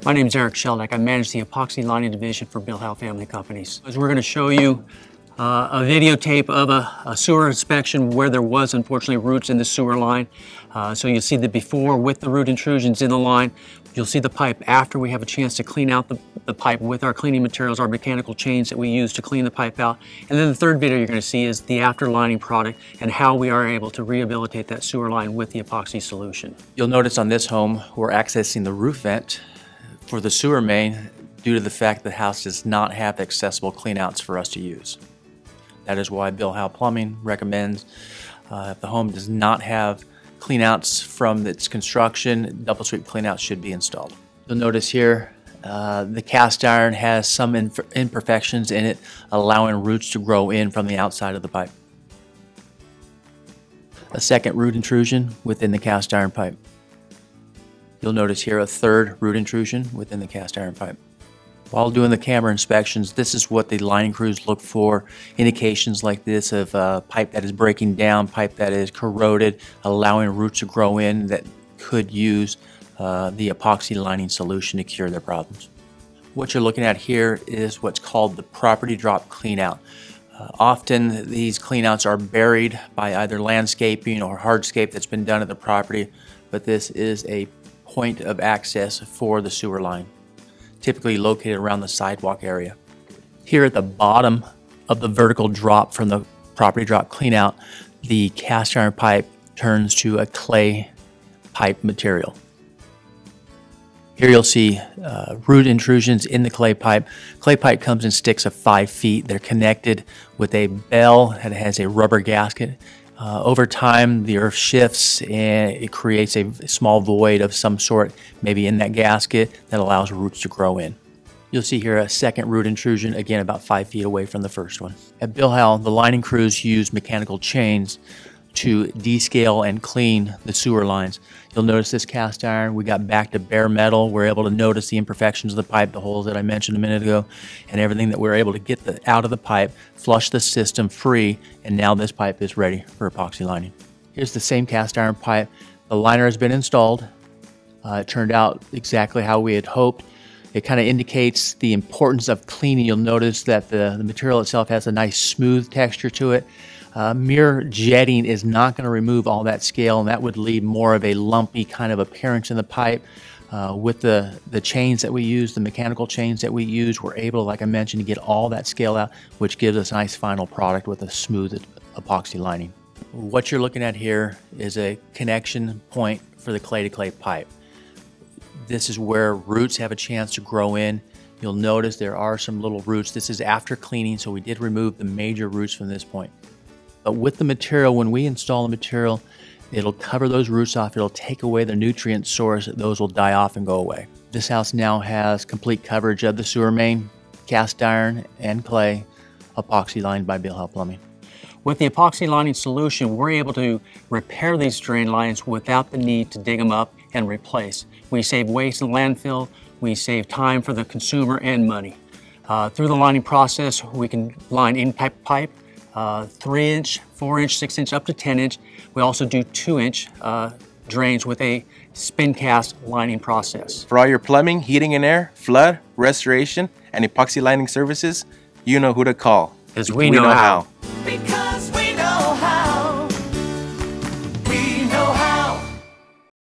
My name is Eric Schaldach. I manage the epoxy lining division for Bill Howe Family Companies. We're going to show you a videotape of a sewer inspection where there was unfortunately roots in the sewer line. So you'll see the before with the root intrusions in the line. You'll see the pipe after we have a chance to clean out the pipe with our cleaning materials, our mechanical chains that we use to clean the pipe out. And then the third video you're going to see is the after lining product and how we are able to rehabilitate that sewer line with the epoxy solution. You'll notice on this home we're accessing the roof vent for the sewer main due to the fact the house does not have accessible cleanouts for us to use. That is why Bill Howe Plumbing recommends if the home does not have cleanouts from its construction, double sweep cleanouts should be installed. You'll notice here the cast iron has some imperfections in it, allowing roots to grow in from the outside of the pipe. A second root intrusion within the cast iron pipe. You'll notice here a third root intrusion within the cast iron pipe. While doing the camera inspections, this is what the lining crews look for. Indications like this of a pipe that is breaking down, pipe that is corroded, allowing roots to grow in that could use the epoxy lining solution to cure their problems. What you're looking at here is what's called the property drop cleanout. Often these cleanouts are buried by either landscaping or hardscape that's been done at the property, but this is a point of access for the sewer line, typically located around the sidewalk area. Here at the bottom of the vertical drop from the property drop cleanout, the cast iron pipe turns to a clay pipe material. Here you'll see root intrusions in the clay pipe. Clay pipe comes in sticks of 5 feet. They're connected with a bell that has a rubber gasket. Over time, the earth shifts and it creates a small void of some sort, maybe in that gasket, that allows roots to grow in. You'll see here a second root intrusion, again about 5 feet away from the first one. At Bill Howe, the lining crews use mechanical chains to descale and clean the sewer lines. You'll notice this cast iron, we got back to bare metal. We're able to notice the imperfections of the pipe, the holes that I mentioned a minute ago, and everything that we're able to get out of the pipe, flush the system free, and now this pipe is ready for epoxy lining. Here's the same cast iron pipe. The liner has been installed. It turned out exactly how we had hoped. It kind of indicates the importance of cleaning. You'll notice that the material itself has a nice smooth texture to it. Mere jetting is not going to remove all that scale, and that would leave more of a lumpy kind of appearance in the pipe. With the chains that we use, the mechanical chains that we use, we're able, like I mentioned, to get all that scale out, which gives us a nice final product with a smooth epoxy lining. What you're looking at here is a connection point for the clay-to-clay pipe. This is where roots have a chance to grow in. You'll notice there are some little roots. This is after cleaning, so we did remove the major roots from this point. But with the material, when we install the material, it'll cover those roots off. It'll take away the nutrient source. Those will die off and go away. This house now has complete coverage of the sewer main, cast iron and clay, epoxy lined by Bill Howe Plumbing. With the epoxy lining solution, we're able to repair these drain lines without the need to dig them up and replace. We save waste in landfill, we save time for the consumer and money. Through the lining process, we can line in-pipe pipe, 3-inch, 4-inch, 6-inch, up to 10-inch. We also do 2-inch drains with a spin cast lining process. For all your plumbing, heating and air, flood, restoration, and epoxy lining services, you know who to call. Because we know how. Because